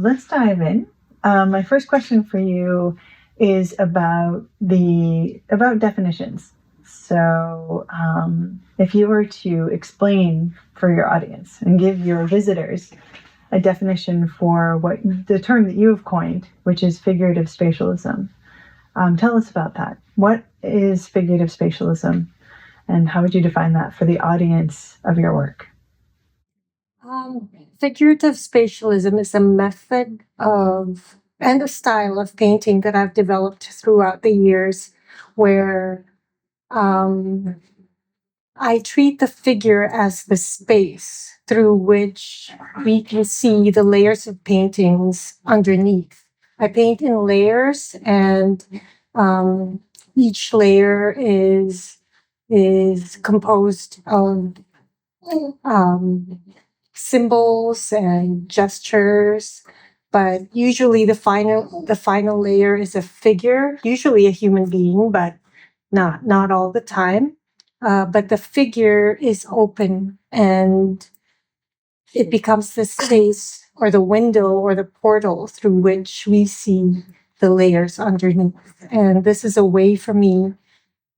let's dive in. My first question for you is about definitions. So, if you were to explain for your audience and give your visitors a definition for what the term that you have coined, which is figurative spatialism, tell us about that. What is figurative spatialism, and how would you define that for the audience of your work? Figurative spatialism is a method of and a style of painting that I've developed throughout the years where I treat the figure as the space through which we can see the layers of paintings underneath. I paint in layers, and each layer is composed of symbols and gestures, but usually the final layer is a figure, usually a human being, but not all the time. But the figure is open, and it becomes the space or the window or the portal through which we see the layers underneath. And this is a way for me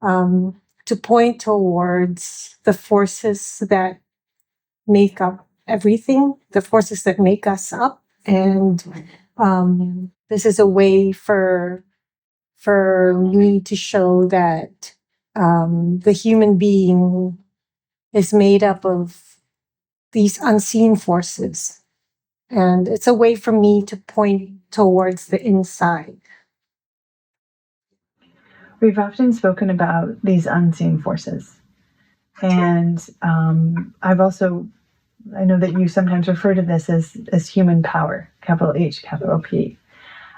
to point towards the forces that make up everything, the forces that make us up. And this is a way for me to show that the human being is made up of these unseen forces. And it's a way for me to point towards the inside. We've often spoken about these unseen forces. And I know that you sometimes refer to this as human power, capital H, capital P.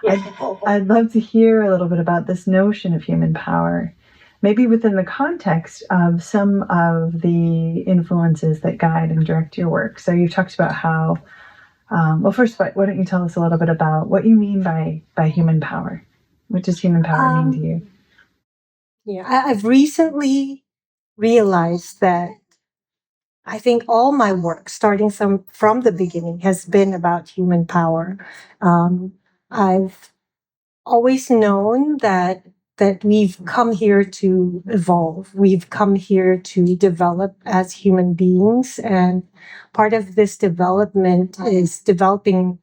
I'd love to hear a little bit about this notion of human power, maybe within the context of some of the influences that guide and direct your work. So you've talked about how, first, why don't you tell us a little bit about what you mean by human power? What does human power mean to you? Yeah, I've recently realized that I think all my work, starting from the beginning, has been about human power. I've always known that we've come here to evolve. We've come here to develop as human beings, and part of this development is developing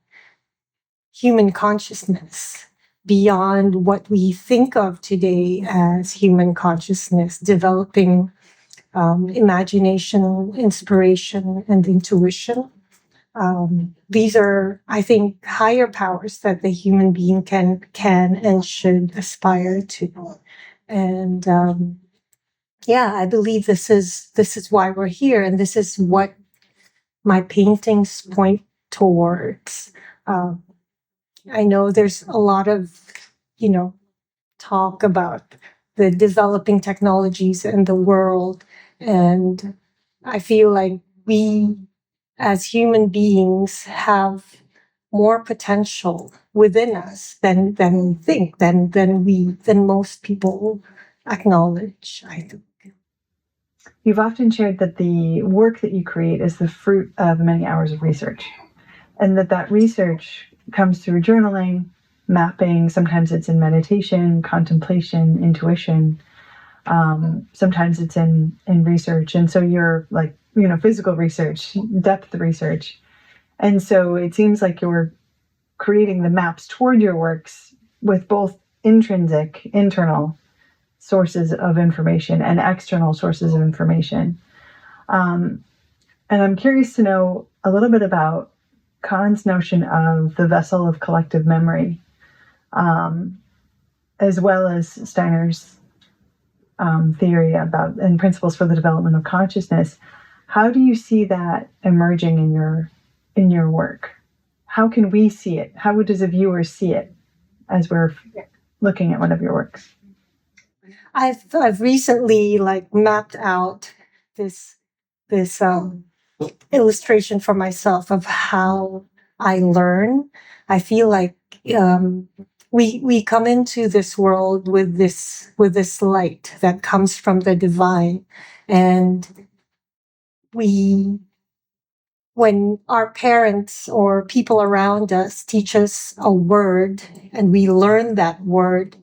human consciousness beyond what we think of today as human consciousness, developing imagination, inspiration, and intuition. These are, I think, higher powers that the human being can and should aspire to. And I believe this is why we're here, and this is what my paintings point towards. I know there's a lot of, talk about the developing technologies in the world, and I feel like we, as human beings, have more potential within us than we think, than most people acknowledge, I think. You've often shared that the work that you create is the fruit of many hours of research, and that research comes through journaling, mapping. Sometimes it's in meditation, contemplation, intuition. Sometimes it's in research. And so you're like, physical research, depth research. And so it seems like you're creating the maps toward your works with both intrinsic, internal sources of information and external sources of information. And I'm curious to know a little bit about Kahn's notion of the vessel of collective memory, as well as Steiner's theory about and principles for the development of consciousness. How do you see that emerging in your work? How can we see it? How does a viewer see it as we're looking at one of your works? I've recently mapped out this illustration for myself of how I learn. I feel like we come into this world with this light that comes from the divine, and we when our parents or people around us teach us a word and we learn that word,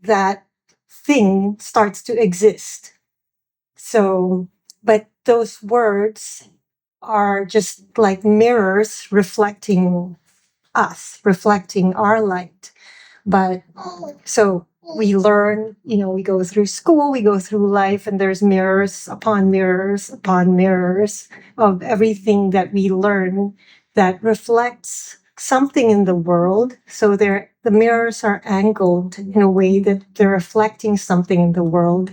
that thing starts to exist. So, but those words are just like mirrors reflecting us, reflecting our light. But so we learn, we go through school, we go through life, and there's mirrors upon mirrors upon mirrors of everything that we learn that reflects something in the world. So the mirrors are angled in a way that they're reflecting something in the world.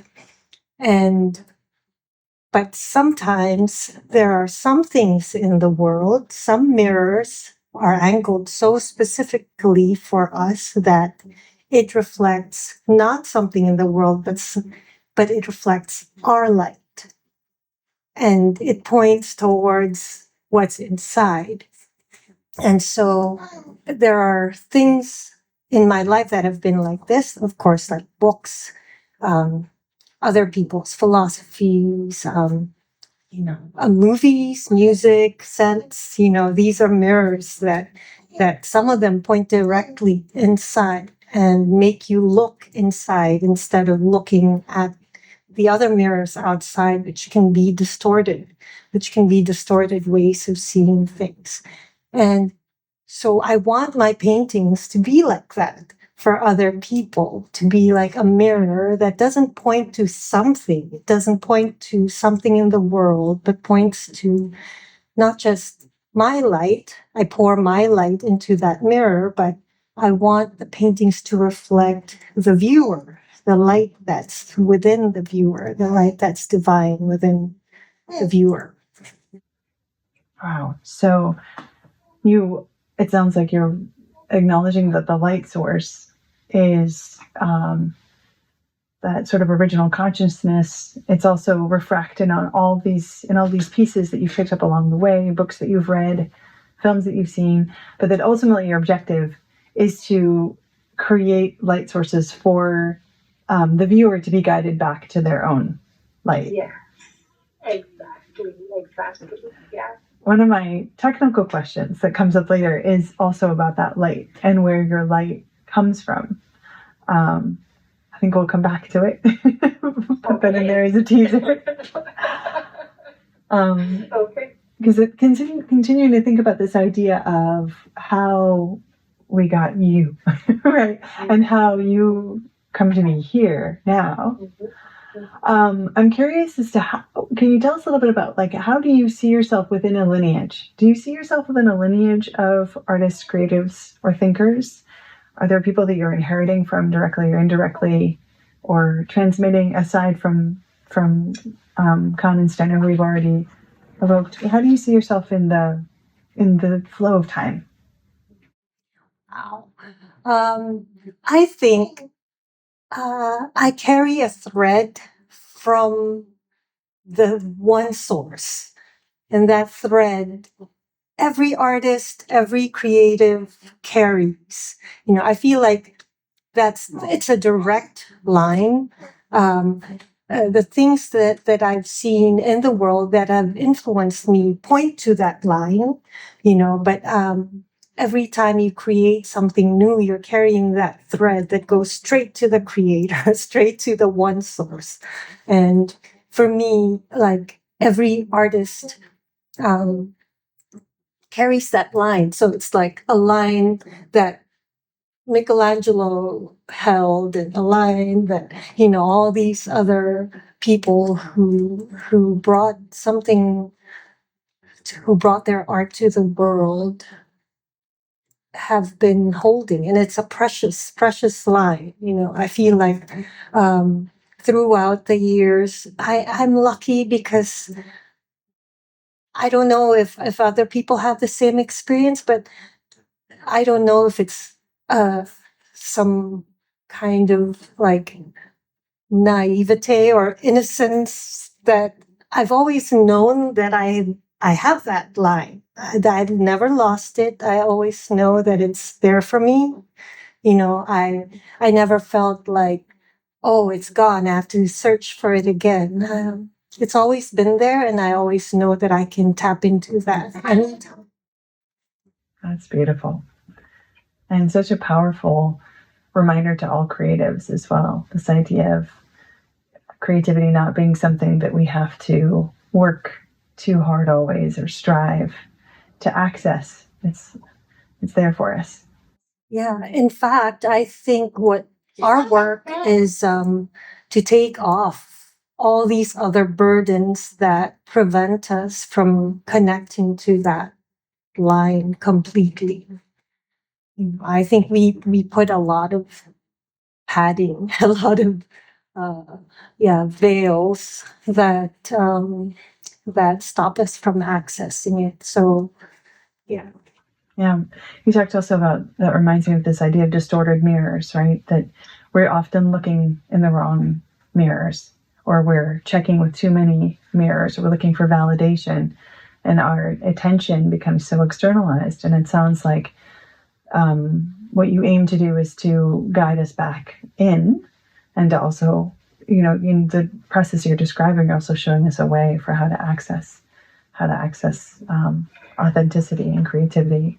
But sometimes there are some things in the world, some mirrors are angled so specifically for us that it reflects not something in the world, but it reflects our light. And it points towards what's inside. And so there are things in my life that have been like this, of course, like books, other people's philosophies, movies, music, scents, these are mirrors that some of them point directly inside and make you look inside instead of looking at the other mirrors outside, which can be distorted ways of seeing things. And so I want my paintings to be like that for other people, to be like a mirror that doesn't point to something. It doesn't point to something in the world, but points to not just my light. I pour my light into that mirror, but I want the paintings to reflect the viewer, the light that's within the viewer, the light that's divine within the viewer. Wow. So it sounds like you're acknowledging that the light source is that sort of original consciousness. It's also refracted on all these pieces that you've picked up along the way, books that you've read, films that you've seen, but that ultimately your objective is to create light sources for the viewer to be guided back to their own light. Yeah, exactly. Yeah. One of my technical questions that comes up later is also about that light and where your light comes from. I think we'll come back to it. Put that in there as a teaser. Okay. Because it continuing to think about this idea of how we got you, right? And how you come to be here now. I'm curious as to can you tell us a little bit about how do you see yourself within a lineage? Do you see yourself within a lineage of artists, creatives, or thinkers? Are there people that you're inheriting from directly or indirectly, or transmitting aside from Kahn and Steiner, who we've already evoked? How do you see yourself in the flow of time? Wow. I think I carry a thread from the one source, and that thread every artist, every creative carries. I feel like it's a direct line. The things that I've seen in the world that have influenced me point to that line, but every time you create something new, you're carrying that thread that goes straight to the creator, straight to the one source. And for me, like every artist, carries that line. So it's like a line that Michelangelo held, and a line that all these other people who brought their art to the world have been holding, and it's a precious line. I feel like throughout the years, I'm lucky because I don't know if other people have the same experience, but I don't know if it's some kind of like naivete or innocence that I've always known that I have that line. I've never lost it. I always know that it's there for me. I never felt like, oh, it's gone. I have to search for it again. it's always been there, and I always know that I can tap into that anytime. That's beautiful. And such a powerful reminder to all creatives as well. This idea of creativity not being something that we have to work too hard always or strive to access. It's there for us. Yeah, in fact, I think what our work is to take off all these other burdens that prevent us from connecting to that line completely. I think we put a lot of padding, a lot of veils that stop us from accessing it. So yeah. Yeah. You talked also about, that reminds me of this idea of distorted mirrors, right? That we're often looking in the wrong mirrors, or we're checking with too many mirrors, or we're looking for validation, and our attention becomes so externalized. And it sounds like what you aim to do is to guide us back in, and to also, in the process you're describing, you're also showing us a way for how to access authenticity and creativity.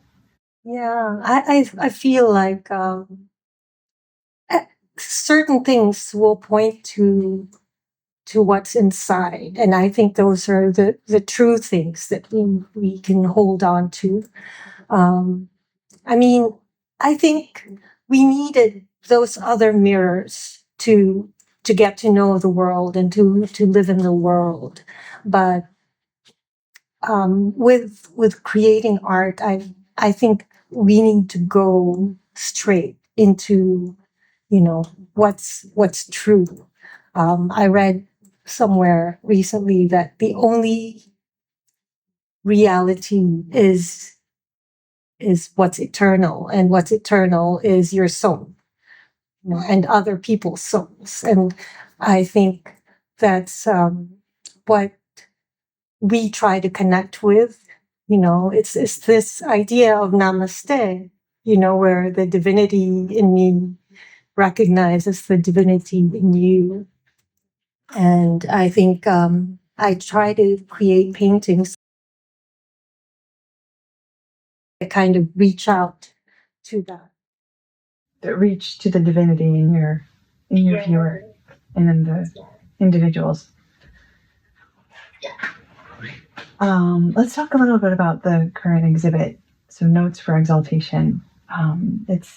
Yeah, I feel like certain things will point to what's inside, and I think those are the true things that we can hold on to. I mean, I think we needed those other mirrors to get to know the world and to live in the world, but with creating art, I think we need to go straight into what's true. I read somewhere recently that the only reality is what's eternal, and what's eternal is your soul, and other people's souls. And I think that's what we try to connect with. It's this idea of namaste, where the divinity in me recognizes the divinity in you. And I think I try to create paintings that kind of reach out to that. Reach to the divinity in your viewer and in the individuals. Let's talk a little bit about the current exhibit. So, Notes for Exaltation. It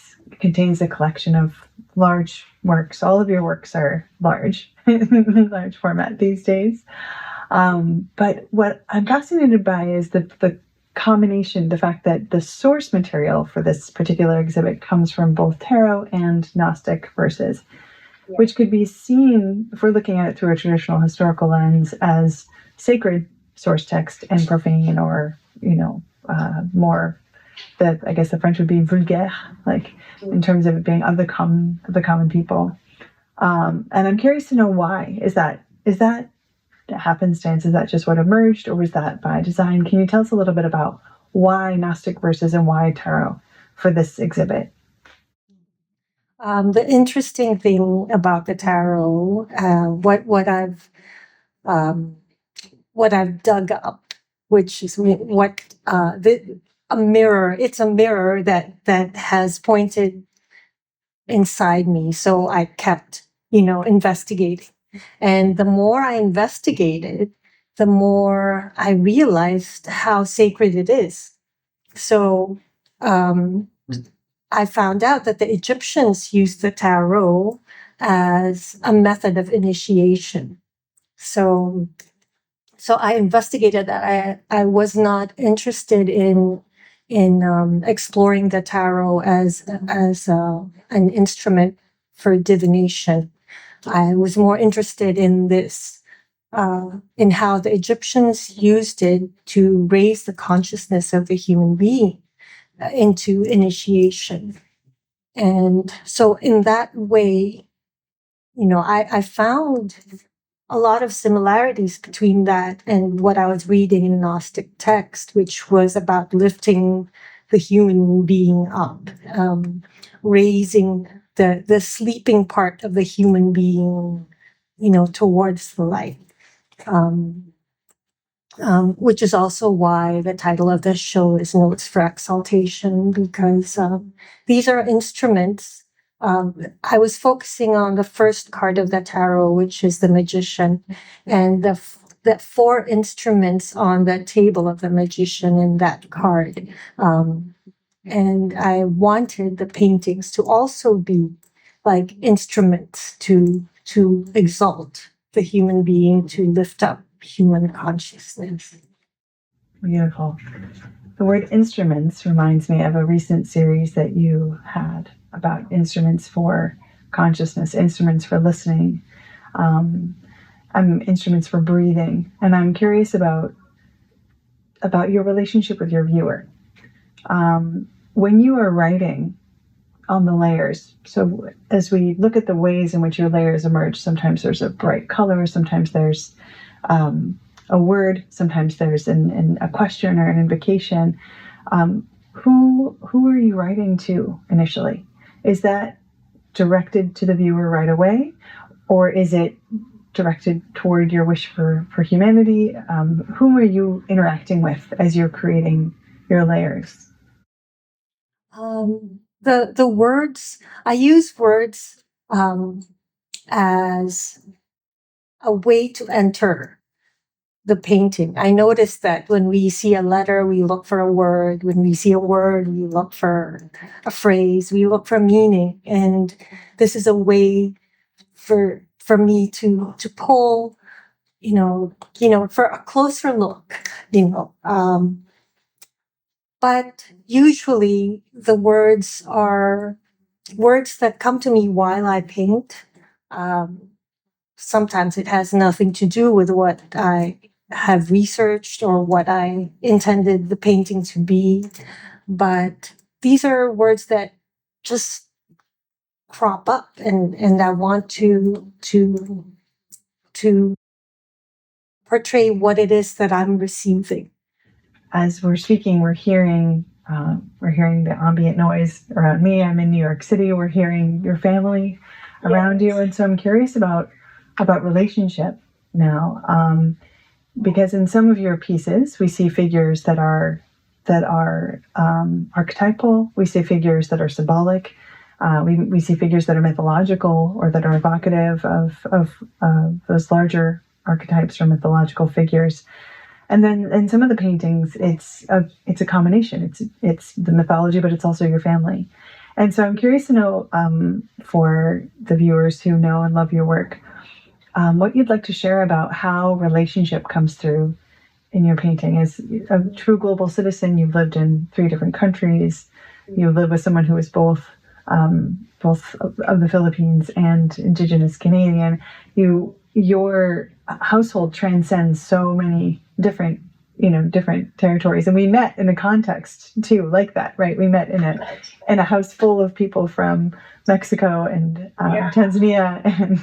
contains a collection of large works. All of your works are large, large format these days. But what I'm fascinated by is the combination, the fact that the source material for this particular exhibit comes from both tarot and Gnostic verses, which could be seen, if we're looking at it through a traditional historical lens, as sacred source text and profane, or more, that I guess the French would be vulgaire, like in terms of it being of the common people. And I'm curious to know why. Is that happenstance? Is that just what emerged, or was that by design? Can you tell us a little bit about why Gnostic verses and why tarot for this exhibit? The interesting thing about the tarot, what I've dug up, which is a mirror. It's a mirror that has pointed inside me. So I kept, investigating. And the more I investigated, the more I realized how sacred it is. So I found out that the Egyptians used the tarot as a method of initiation. So I investigated that. I was not interested in exploring the tarot as an instrument for divination. I was more interested in this, in how the Egyptians used it to raise the consciousness of the human being into initiation. And so in that way, I found a lot of similarities between that and what I was reading in Gnostic text, which was about lifting the human being up, raising the sleeping part of the human being, towards the light. Um, which is also why the title of this show is Notes for Exaltation, because these are instruments. I was focusing on the first card of the tarot, which is the Magician, and the four instruments on the table of the Magician in that card. And I wanted the paintings to also be like instruments to exalt the human being, to lift up human consciousness. Beautiful. The word instruments reminds me of a recent series that you had about instruments for consciousness, instruments for listening, instruments for breathing. And I'm curious about your relationship with your viewer. When you are writing on the layers, so as we look at the ways in which your layers emerge, sometimes there's a bright color, sometimes there's a word, sometimes there's a question or an invocation. Who are you writing to initially? Is that directed to the viewer right away, or is it directed toward your wish for humanity? Whom are you interacting with as you're creating your layers? The words, I use words as a way to enter the painting. I noticed that when we see a letter, we look for a word. When we see a word, we look for a phrase. We look for meaning, and this is a way for me to pull, for a closer look, But usually the words are words that come to me while I paint. Sometimes it has nothing to do with what I have researched or what I intended the painting to be. But these are words that just crop up, and I want to portray what it is that I'm receiving. As we're speaking, we're hearing the ambient noise around me. I'm in New York City. We're hearing your family around you, and so I'm curious about relationship now, because in some of your pieces we see figures that are archetypal. We see figures that are symbolic. We see figures that are mythological or that are evocative of those larger archetypes or mythological figures. And then in some of the paintings, it's a combination. It's the mythology, but it's also your family. And so I'm curious to know, for the viewers who know and love your work, what you'd like to share about how relationship comes through in your painting. As a true global citizen, you've lived in 3 different countries. You live with someone who is both of the Philippines and Indigenous Canadian. Your household transcends so many different territories, and we met in a context too like that, right? We met in a house full of people from Mexico and Tanzania and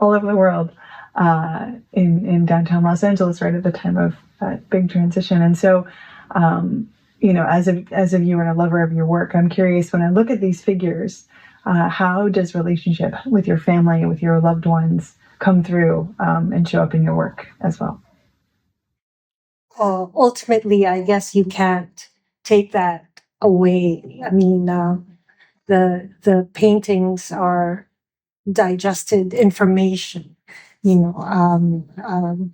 all over the world, in downtown Los Angeles, right at the time of that big transition. And so, as a viewer and a lover of your work, I'm curious, when I look at these figures, how does relationship with your family, with your loved ones, come through and show up in your work as well? Ultimately, I guess you can't take that away. I mean, the paintings are digested information,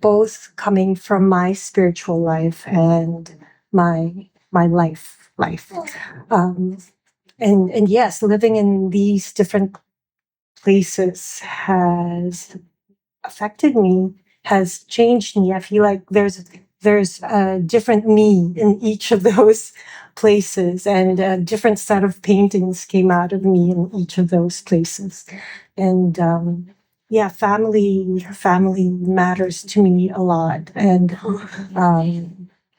both coming from my spiritual life and my life. And yes, living in these different places has affected me, has changed me. I feel like there's a different me in each of those places, and a different set of paintings came out of me in each of those places. And family matters to me a lot. And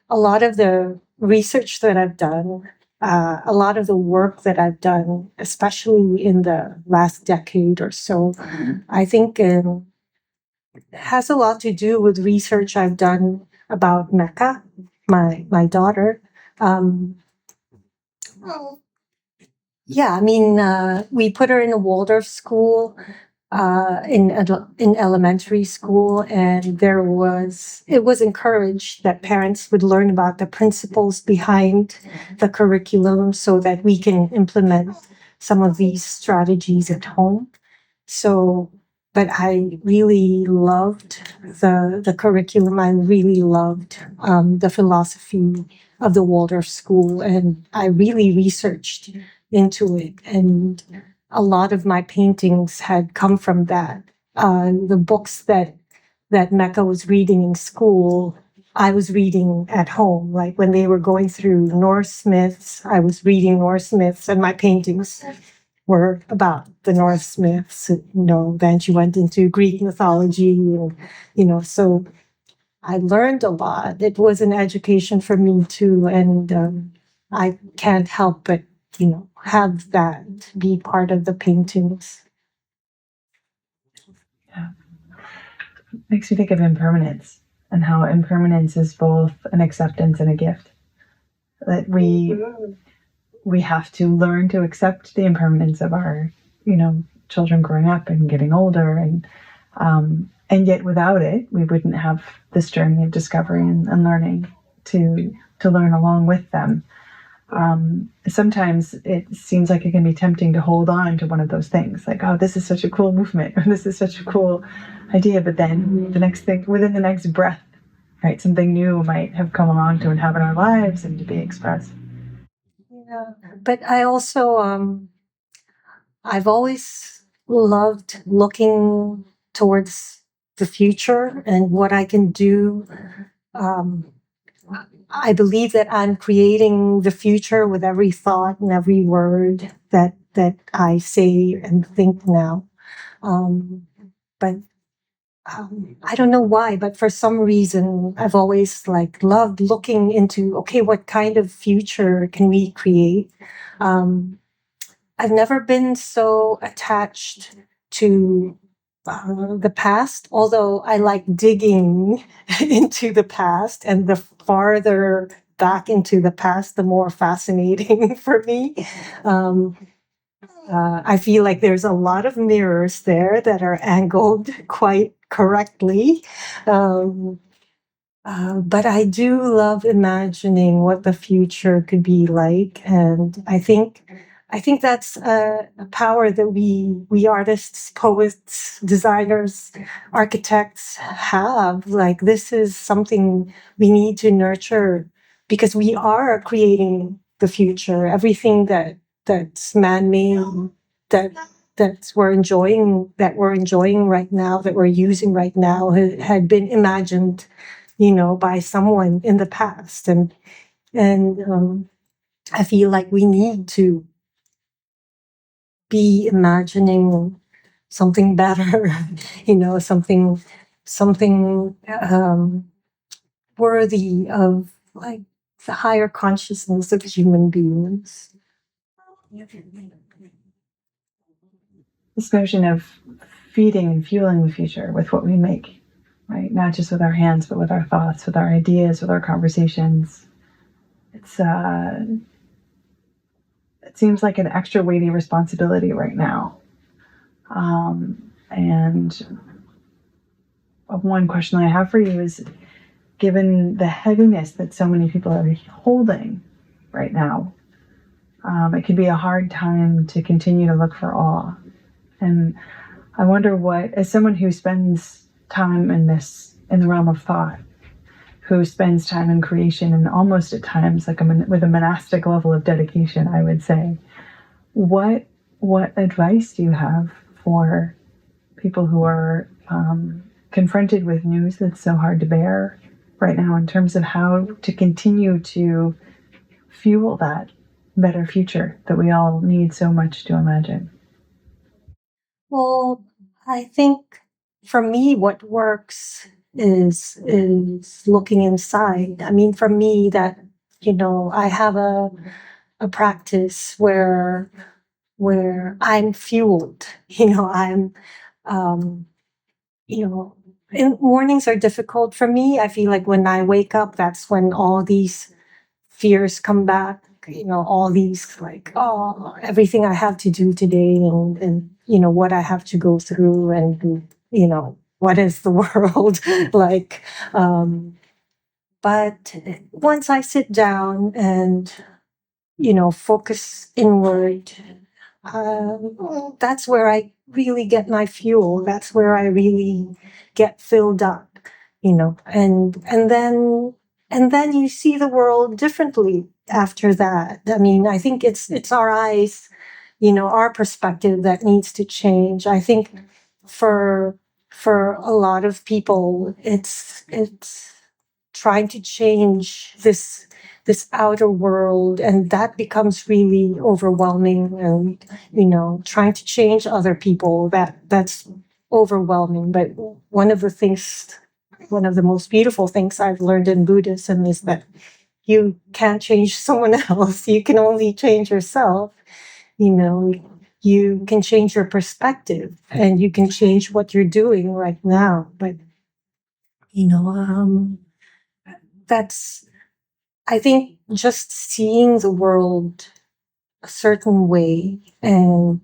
a lot of the research that I've done, a lot of the work that I've done, especially in the last decade or so, I think has a lot to do with research I've done about Mecca, my daughter. We put her in a Waldorf school, in elementary school, and it was encouraged that parents would learn about the principles behind the curriculum so that we can implement some of these strategies at home. So, but I really loved the curriculum. I really loved the philosophy of the Waldorf School, and I really researched into it. And a lot of my paintings had come from that. The books that Mecca was reading in school, I was reading at home. Like when they were going through Norse myths, I was reading Norse myths, and my paintings were about the Norse myths. Then she went into Greek mythology, so I learned a lot. It was an education for me too, and I can't help but have that be part of the paintings. Yeah. Makes me think of impermanence and how impermanence is both an acceptance and a gift. That we have to learn to accept the impermanence of our, children growing up and getting older, and yet without it, we wouldn't have this journey of discovery and learning to learn along with them. Sometimes it seems like it can be tempting to hold on to one of those things, like, oh, this is such a cool movement, or this is such a cool idea, but then the next thing, within the next breath, right, something new might have come along to inhabit our lives and to be expressed. Yeah, but I also, I've always loved looking towards the future and what I can do. I believe that I'm creating the future with every thought and every word that I say and think now. But I don't know why, but for some reason, I've always loved looking into, okay, what kind of future can we create? I've never been so attached to the past, although I like digging into the past, and the farther back into the past, the more fascinating for me. I feel like there's a lot of mirrors there that are angled quite correctly. But I do love imagining what the future could be like, and I think that's a power that we artists, poets, designers, architects have. Like, this is something we need to nurture because we are creating the future. Everything that's man-made, that we're enjoying right now, that we're using right now, had been imagined by someone in the past, and I feel like we need to be imagining something better, something worthy of the higher consciousness of human beings. This notion of feeding and fueling the future with what we make, right? Not just with our hands, but with our thoughts, with our ideas, with our conversations. It seems like an extra weighty responsibility right now. And one question I have for you is, given the heaviness that so many people are holding right now, it can be a hard time to continue to look for awe. And I wonder what, as someone who spends time in the realm of thought, who spends time in creation, and almost at times with a monastic level of dedication, I would say, what advice do you have for people who are confronted with news that's so hard to bear right now, in terms of how to continue to fuel that better future that we all need so much to imagine? Well, I think for me, what works is looking inside. I mean, for me, that I have a practice where I'm fueled. I'm and mornings are difficult for me. I feel like when I wake up, that's when all these fears come back. All these everything I have to do today, and what I have to go through, and what is the world like. But once I sit down and focus inward, that's where I really get my fuel. That's where I really get filled up, and then you see the world differently after that. I mean, I think it's our eyes, our perspective that needs to change. I think for a lot of people, it's trying to change this outer world, and that becomes really overwhelming. And trying to change other people, that's overwhelming. But one of the most beautiful things I've learned in Buddhism is that you can't change someone else. You can only change yourself. You can change your perspective, and you can change what you're doing right now. But that's, I think, just seeing the world a certain way, and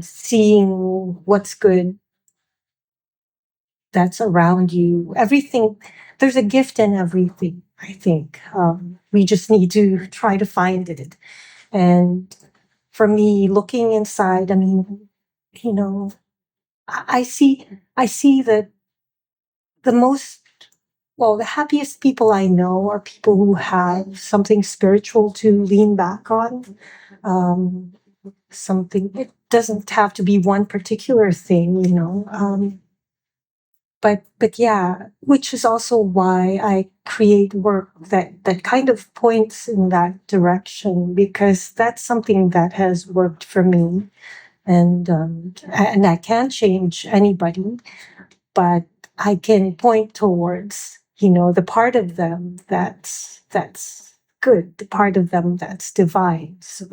seeing what's good that's around you. Everything, there's a gift in everything, I think. We just need to try to find it. And for me, looking inside, I mean, I see that the most, well, the happiest people I know are people who have something spiritual to lean back on. Um, Something, it doesn't have to be one particular thing, but yeah, which is also why I create work that kind of points in that direction, because that's something that has worked for me. And I can't change anybody, but I can point towards, the part of them that's good, the part of them that's divine. So,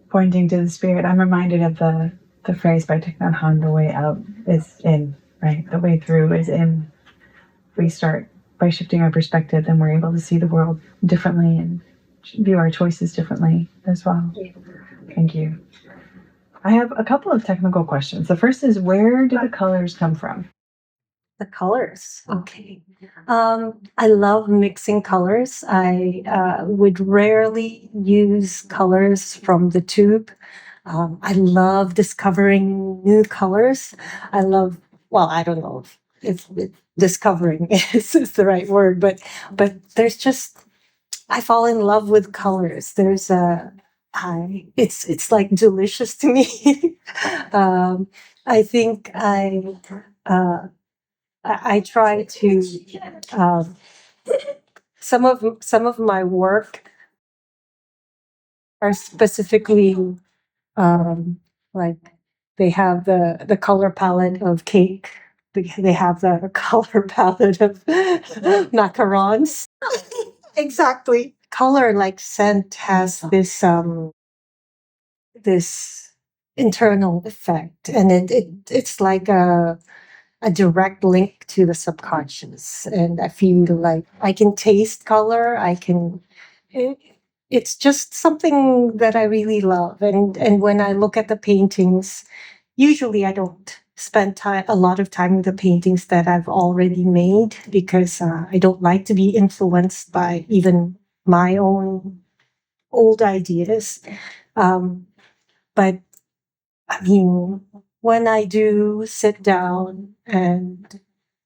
Pointing to the spirit, I'm reminded of the phrase by Thich Nhat Hanh, the way out is in, right? The way through is in. If we start by shifting our perspective, then we're able to see the world differently and view our choices differently as well. Thank you. I have a couple of technical questions. The first is, where do the colors come from? the colors. Okay. I love mixing colors. I would rarely use colors from the tube. I love discovering new colors. I love, well, I don't know if discovering is the right word, but there's just, I fall in love with colors. There's it's like delicious to me. I think I try to, um, some of my work are specifically, like, they have the color palette of cake. They have the color palette of macarons. Exactly. Color, like scent, has this internal effect, and it's like a direct link to the subconscious. And I feel like I can taste color. It, it's just something that I really love. And when I look at the paintings, usually I don't spend a lot of time with the paintings that I've already made, because I don't like to be influenced by even my own old ideas. But I mean, when I do sit down and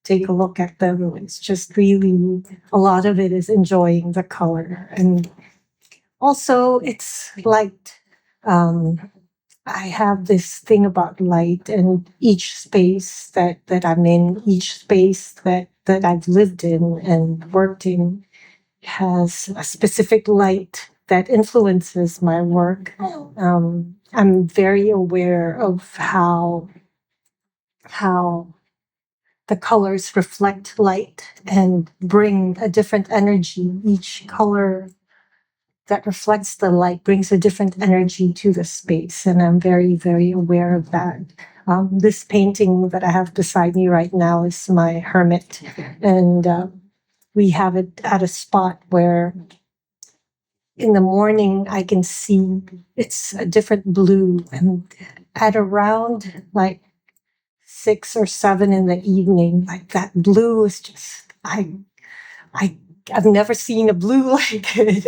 take a look at them, it's just really, a lot of it is enjoying the color. And also, it's light. I have this thing about light, and each space that I'm in, each space that I've lived in and worked in, has a specific light that influences my work. I'm very aware of how the colors reflect light and bring a different energy. Each color that reflects the light brings a different energy to the space, and I'm very, very aware of that. This painting that I have beside me right now is my hermit, and we have it at a spot where in the morning I can see it's a different blue, and at around like 6 or 7 in the evening, like that blue is just I I've never seen a blue like it,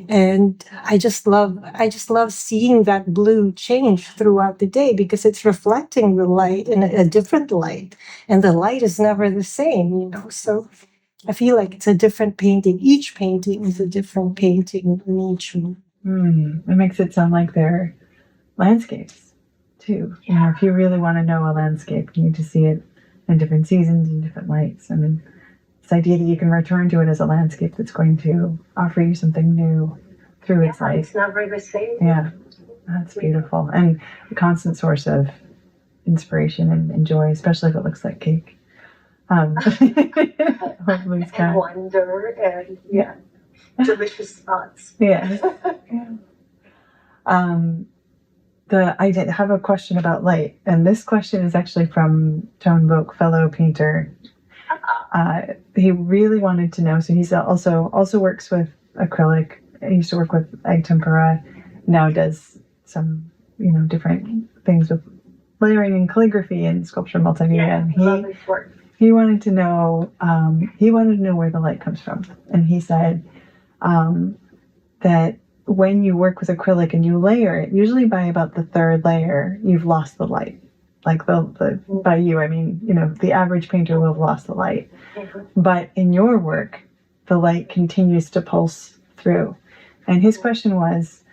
and I just love seeing that blue change throughout the day because it's reflecting the light in a different light, and the light is never the same, So I feel like it's a different painting. Each painting is a different painting in each one. It makes it sound like they're landscapes too. If you really want to know a landscape, you need to see it in different seasons and different lights. I mean, this idea that you can return to it as a landscape that's going to offer you something new through its light. It's never the same. Yeah, that's beautiful. And a constant source of inspiration and joy, especially if it looks like cake. Hopefully it's and wonder and delicious thoughts. Yeah. I did have a question about light, and this question is actually from Tone Voke, fellow painter. He really wanted to know. So he's also works with acrylic. He used to work with egg tempera. Now does some different things with layering and calligraphy and sculpture multimedia. And he wanted to know where the light comes from, and he said that when you work with acrylic and you layer it, usually by about the third layer, you've lost the light. Like by you, I mean, the average painter will have lost the light. But in your work, the light continues to pulse through. And his question was,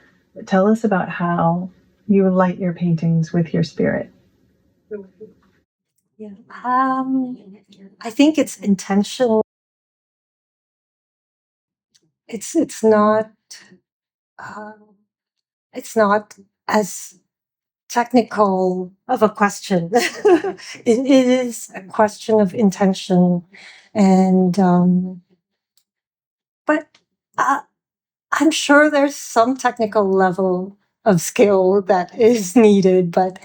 tell us about how you light your paintings with your spirit. Yeah. I think it's intentional. It's not it's not as technical of a question. It is a question of intention, and but I'm sure there's some technical level of skill that is needed, but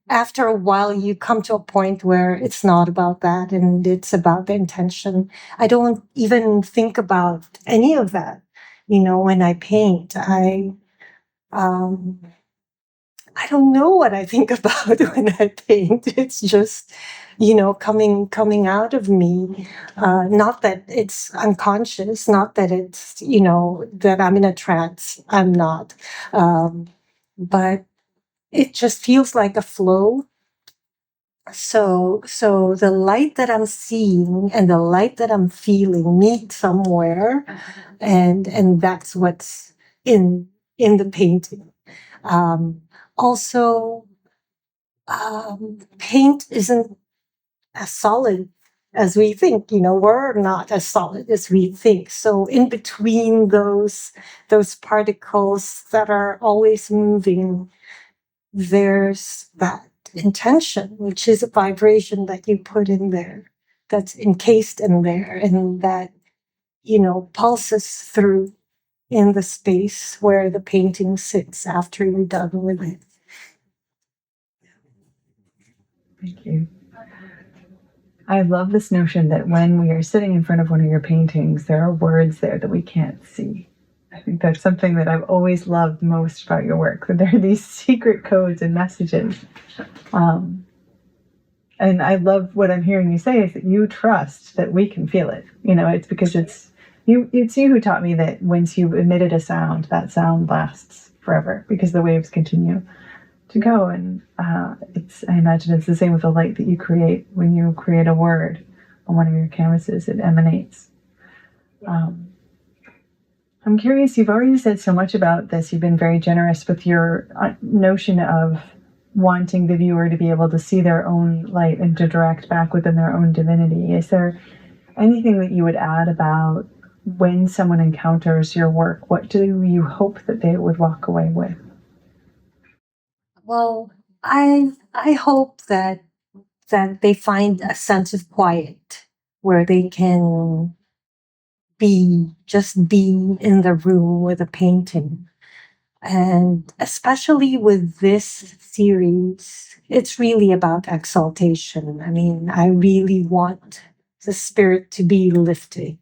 after a while you come to a point where it's not about that and it's about the intention. I don't even think about any of that. When I paint, um, I don't know what I think about when I paint. It's just, coming out of me. Not that it's unconscious, not that it's, that I'm in a trance. I'm not. But it just feels like a flow. So the light that I'm seeing and the light that I'm feeling meet somewhere, and that's what's in the painting. Also, paint isn't as solid as we think. We're not as solid as we think. So in between those particles that are always moving, there's that intention, which is a vibration that you put in there, that's encased in there, and that pulses through in the space where the painting sits after you're done with it. Thank you. I love this notion that when we are sitting in front of one of your paintings, there are words there that we can't see. I think that's something that I've always loved most about your work, that there are these secret codes and messages. And I love what I'm hearing you say is that you trust that we can feel it. It's because it's you who taught me that once you've emitted a sound, that sound lasts forever because the waves continue to go. And I imagine it's the same with the light that you create. When you create a word on one of your canvases, it emanates. I'm curious, you've already said so much about this. You've been very generous with your notion of wanting the viewer to be able to see their own light and to direct back within their own divinity. Is there anything that you would add about when someone encounters your work? What do you hope that they would walk away with? Well, I hope that they find a sense of quiet where they can just be in the room with a painting. And especially with this series, it's really about exaltation. I mean, I really want the spirit to be lifted.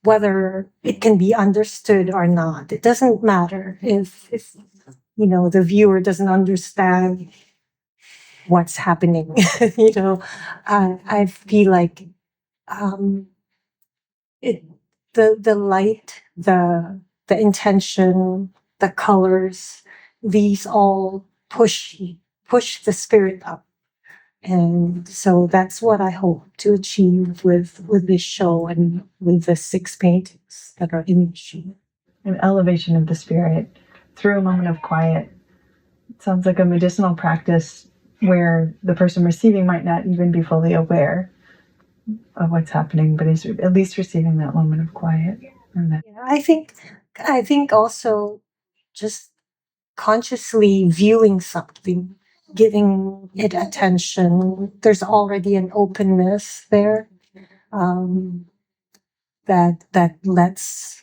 whether it can be understood or not. It doesn't matter if the viewer doesn't understand what's happening. I feel like um, it the light, the intention, the colors, these all push the spirit up. And so that's what I hope to achieve with this show and with the 6 paintings that are in the show. An elevation of the spirit through a moment of quiet. It sounds like a medicinal practice where the person receiving might not even be fully aware of what's happening, but is at least receiving that moment of quiet. And that, Yeah, I think also just consciously viewing something, giving it attention. There's already an openness there, um, that lets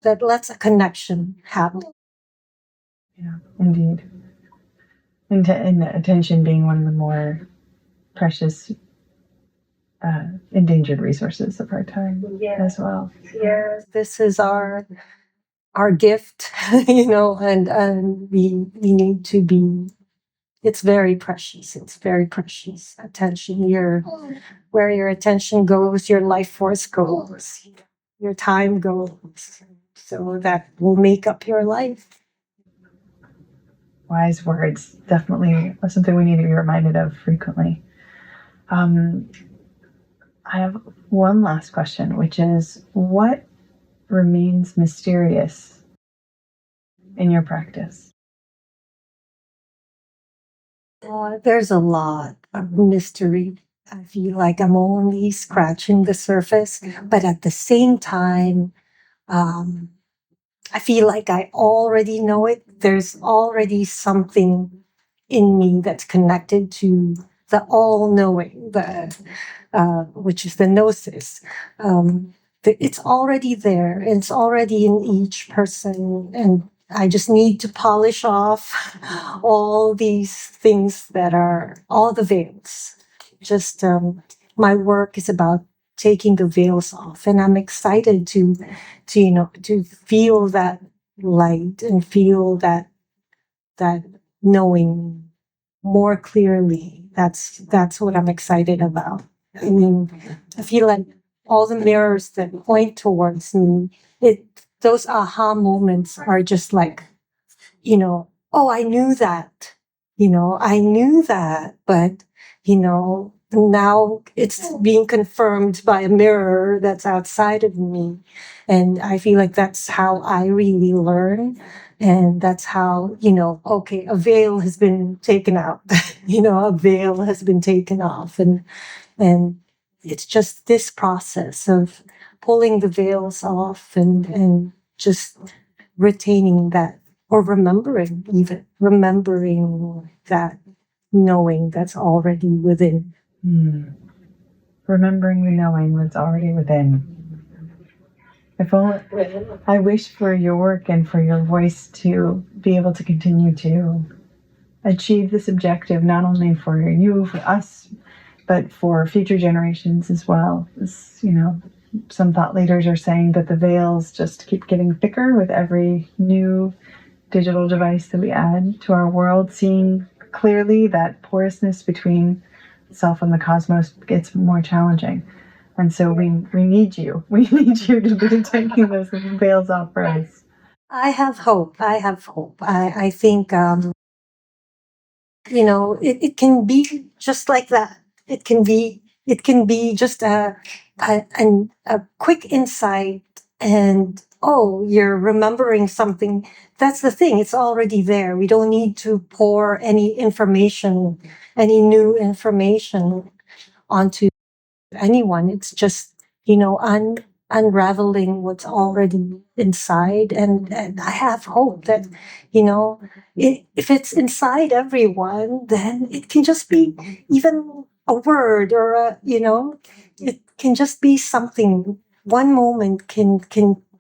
a connection happen. yeah, indeed. And attention being one of the more precious, endangered resources of our time as well. Yes. This is our gift, and we need to be. It's very precious. It's very precious. Attention, where your attention goes, your life force goes, your time goes. So that will make up your life. Wise words, definitely something we need to be reminded of frequently. I have one last question, which is what remains mysterious in your practice? There's a lot of mystery. I feel like I'm only scratching the surface, but at the same time, um, I feel like I already know it. There's already something in me that's connected to the all-knowing, which is the gnosis. It's already there. It's already in each person, and I just need to polish off all these things that are all the veils. Just my work is about taking the veils off, and I'm excited to feel that light and feel that knowing more clearly. That's what I'm excited about. I mean, I feel like all the mirrors that point towards me, those aha moments are just like, oh, I knew that. I knew that, but now it's being confirmed by a mirror that's outside of me. And I feel like that's how I really learn. And that's how, okay, a veil has been taken out, a veil has been taken off. And it's just this process of pulling the veils off and just retaining that, or remembering that knowing that's already within. Remembering the knowing that's already within. If only, I wish for your work and for your voice to be able to continue to achieve this objective, not only for you, for us, but for future generations as well. Some thought leaders are saying that the veils just keep getting thicker with every new digital device that we add to our world. Seeing clearly that porousness between self and the cosmos gets more challenging. And so we need you. We need you to be taking those veils off for us. I have hope. I think, it can be just like that. It can be just a quick insight, and oh, you're remembering something. That's the thing. It's already there. We don't need to pour any new information onto anyone. It's just, unraveling what's already inside. And I have hope that, if it's inside everyone, then it can just be even a word, or it can just be something. One moment can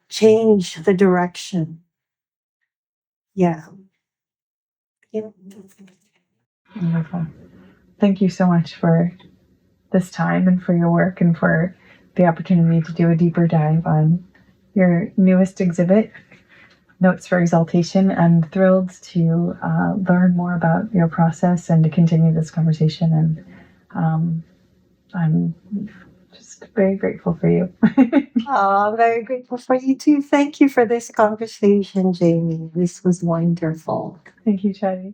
change the direction. Yeah. Yeah. Wonderful. Thank you so much for this time and for your work and for the opportunity to do a deeper dive on your newest exhibit, Notes for Exaltation. I'm thrilled to learn more about your process and to continue this conversation. And I'm just very grateful for you. Oh, I'm very grateful for you too. Thank you for this conversation, Jamie. This was wonderful. Thank you, Chati.